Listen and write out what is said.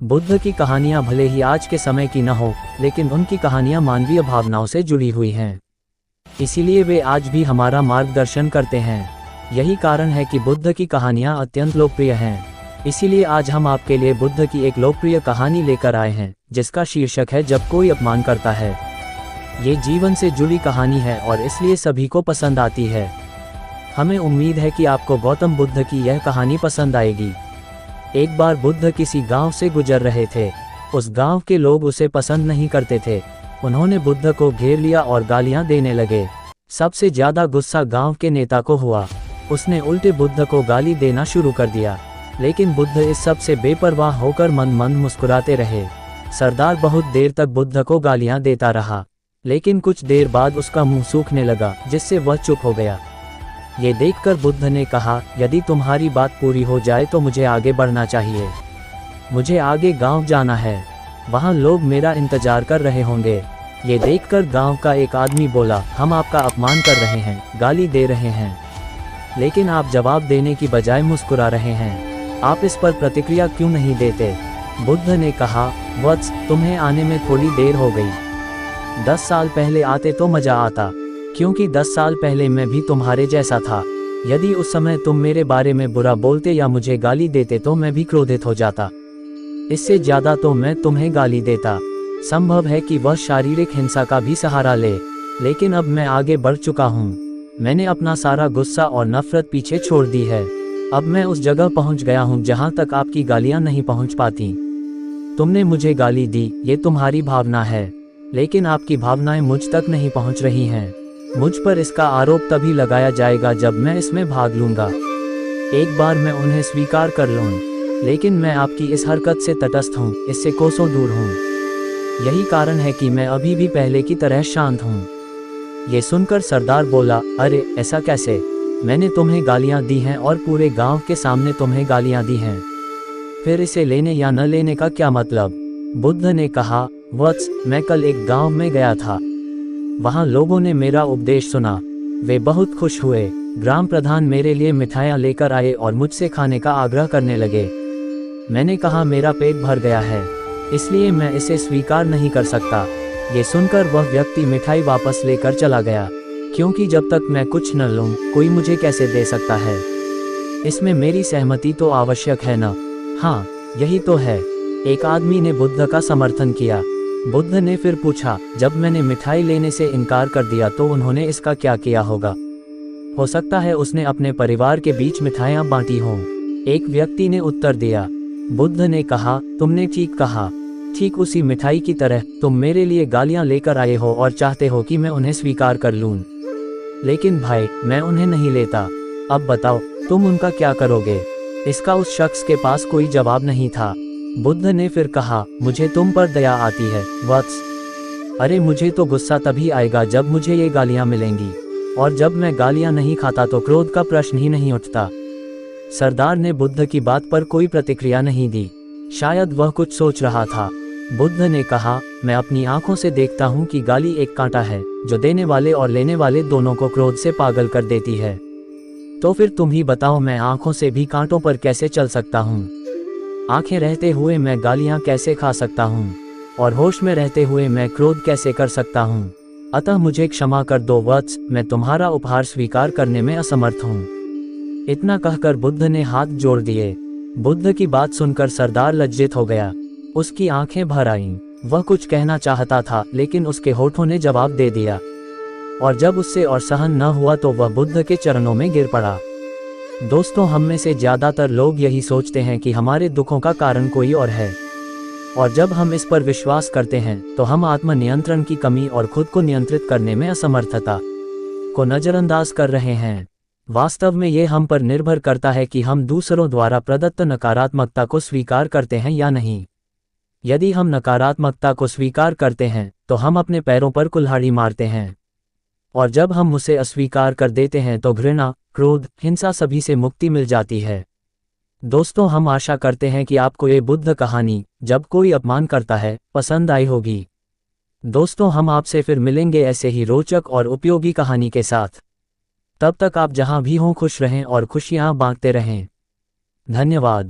बुद्ध की कहानियां भले ही आज के समय की न हो, लेकिन उनकी कहानियां मानवीय भावनाओं से जुड़ी हुई हैं। इसीलिए वे आज भी हमारा मार्गदर्शन करते हैं। यही कारण है कि बुद्ध की कहानियां अत्यंत लोकप्रिय हैं। इसीलिए आज हम आपके लिए बुद्ध की एक लोकप्रिय कहानी लेकर आए हैं, जिसका शीर्षक है जब कोई अपमान करता है। ये जीवन से जुड़ी कहानी है और इसलिए सभी को पसंद आती है। हमें उम्मीद है कि आपको गौतम बुद्ध की यह कहानी पसंद आएगी। एक बार बुद्ध किसी गांव से गुजर रहे थे। उस गांव के लोग उसे पसंद नहीं करते थे। उन्होंने बुद्ध को घेर लिया और गालियां देने लगे। सबसे ज्यादा गुस्सा गांव के नेता को हुआ। उसने उल्टे बुद्ध को गाली देना शुरू कर दिया, लेकिन बुद्ध इस सब से बेपरवाह होकर मंद मंद मुस्कुराते रहे। सरदार बहुत देर तक बुद्ध को गालियां देता रहा, लेकिन कुछ देर बाद उसका मुंह सूखने लगा, जिससे वह चुप हो गया। ये देखकर बुद्ध ने कहा, यदि तुम्हारी बात पूरी हो जाए तो मुझे आगे बढ़ना चाहिए। मुझे आगे गांव जाना है, वहां लोग मेरा इंतजार कर रहे होंगे। ये देखकर गांव का एक आदमी बोला, हम आपका अपमान कर रहे हैं, गाली दे रहे हैं, लेकिन आप जवाब देने की बजाय मुस्कुरा रहे हैं। आप इस पर प्रतिक्रिया क्यों नहीं देते? बुद्ध ने कहा, वत्स, तुम्हें आने में थोड़ी देर हो गई। 10 साल पहले आते तो मजा आता, क्योंकि 10 साल पहले मैं भी तुम्हारे जैसा था। यदि उस समय तुम मेरे बारे में बुरा बोलते या मुझे गाली देते तो मैं भी क्रोधित हो जाता। इससे ज्यादा तो मैं तुम्हें गाली देता। संभव है कि वह शारीरिक हिंसा का भी सहारा ले, लेकिन अब मैं आगे बढ़ चुका हूँ। मैंने अपना सारा गुस्सा और नफरत पीछे छोड़ दी है। अब मैं उस जगह पहुँच गया हूँ जहाँ तक आपकी गालियाँ नहीं पहुँच पाती। तुमने मुझे गाली दी, ये तुम्हारी भावना है, लेकिन आपकी भावनाएं मुझ तक नहीं पहुँच रही हैं। मुझ पर इसका आरोप तभी लगाया जाएगा जब मैं इसमें भाग लूंगा। एक बार मैं उन्हें स्वीकार कर लूं, लेकिन मैं आपकी इस हरकत से तटस्थ हूं, इससे कोसों दूर हूं। यही कारण है कि मैं अभी भी पहले की तरह शांत हूं। ये सुनकर सरदार बोला, अरे ऐसा कैसे? मैंने तुम्हें गालियां दी हैं और पूरे गांव के सामने तुम्हें गालियां दी हैं, फिर इसे लेने या न लेने का क्या मतलब? बुद्ध ने कहा, वत्स, मैं कल एक गाँव में गया था। वहाँ लोगों ने मेरा उपदेश सुना। वे बहुत खुश हुए। ग्राम प्रधान मेरे लिए मिठाइयाँ लेकर आए और मुझसे खाने का आग्रह करने लगे। मैंने कहा, मेरा पेट भर गया है, इसलिए मैं इसे स्वीकार नहीं कर सकता। ये सुनकर वह व्यक्ति मिठाई वापस लेकर चला गया, क्योंकि जब तक मैं कुछ न लूँ, कोई मुझे कैसे दे सकता है? इसमें मेरी सहमति तो आवश्यक है ना? हाँ, यही तो है। एक आदमी ने बुद्ध का समर्थन किया। बुद्ध ने फिर पूछा, जब मैंने मिठाई लेने से इनकार कर दिया तो उन्होंने इसका क्या किया होगा? हो सकता है उसने अपने परिवार के बीच मिठाइयाँ बांटी हों। एक व्यक्ति ने उत्तर दिया। बुद्ध ने कहा, तुमने ठीक कहा। ठीक उसी मिठाई की तरह तुम मेरे लिए गालियाँ लेकर आए हो और चाहते हो कि मैं उन्हें स्वीकार कर लूँ। लेकिन भाई, मैं उन्हें नहीं लेता। अब बताओ, तुम उनका क्या करोगे? इसका उस शख्स के पास कोई जवाब नहीं था। बुद्ध ने फिर कहा, मुझे तुम पर दया आती है, वत्स। अरे मुझे तो गुस्सा तभी आएगा जब मुझे ये गालियां मिलेंगी, और जब मैं गालियां नहीं खाता तो क्रोध का प्रश्न ही नहीं उठता। सरदार ने बुद्ध की बात पर कोई प्रतिक्रिया नहीं दी। शायद वह कुछ सोच रहा था। बुद्ध ने कहा, मैं अपनी आंखों से देखता हूँ कि गाली एक कांटा है जो देने वाले और लेने वाले दोनों को क्रोध से पागल कर देती है। तो फिर तुम ही बताओ, मैं आंखों से भी कांटों पर कैसे चल सकता हूँ? आंखें रहते हुए मैं गालियां कैसे खा सकता हूँ? और होश में रहते हुए मैं क्रोध कैसे कर सकता हूँ? अतः मुझे क्षमा कर दो वत्स, मैं तुम्हारा उपहार स्वीकार करने में असमर्थ हूँ। इतना कहकर बुद्ध ने हाथ जोड़ दिए। बुद्ध की बात सुनकर सरदार लज्जित हो गया। उसकी आंखें भर आईं। वह कुछ कहना चाहता था, लेकिन उसके होठों ने जवाब दे दिया, और जब उससे और सहन न हुआ तो वह बुद्ध के चरणों में गिर पड़ा। दोस्तों, हम में से ज्यादातर लोग यही सोचते हैं कि हमारे दुखों का कारण कोई और है, और जब हम इस पर विश्वास करते हैं तो हम आत्मनियंत्रण की कमी और खुद को नियंत्रित करने में असमर्थता को नजरअंदाज कर रहे हैं। वास्तव में ये हम पर निर्भर करता है कि हम दूसरों द्वारा प्रदत्त नकारात्मकता को स्वीकार करते हैं या नहीं। यदि हम नकारात्मकता को स्वीकार करते हैं तो हम अपने पैरों पर कुल्हाड़ी मारते हैं, और जब हम उसे अस्वीकार कर देते हैं तो घृणा, क्रोध, हिंसा सभी से मुक्ति मिल जाती है। दोस्तों, हम आशा करते हैं कि आपको ये बुद्ध कहानी, जब कोई अपमान करता है, पसंद आई होगी। दोस्तों, हम आपसे फिर मिलेंगे ऐसे ही रोचक और उपयोगी कहानी के साथ। तब तक आप जहां भी हों खुश रहें और खुशियां बांटते रहें। धन्यवाद।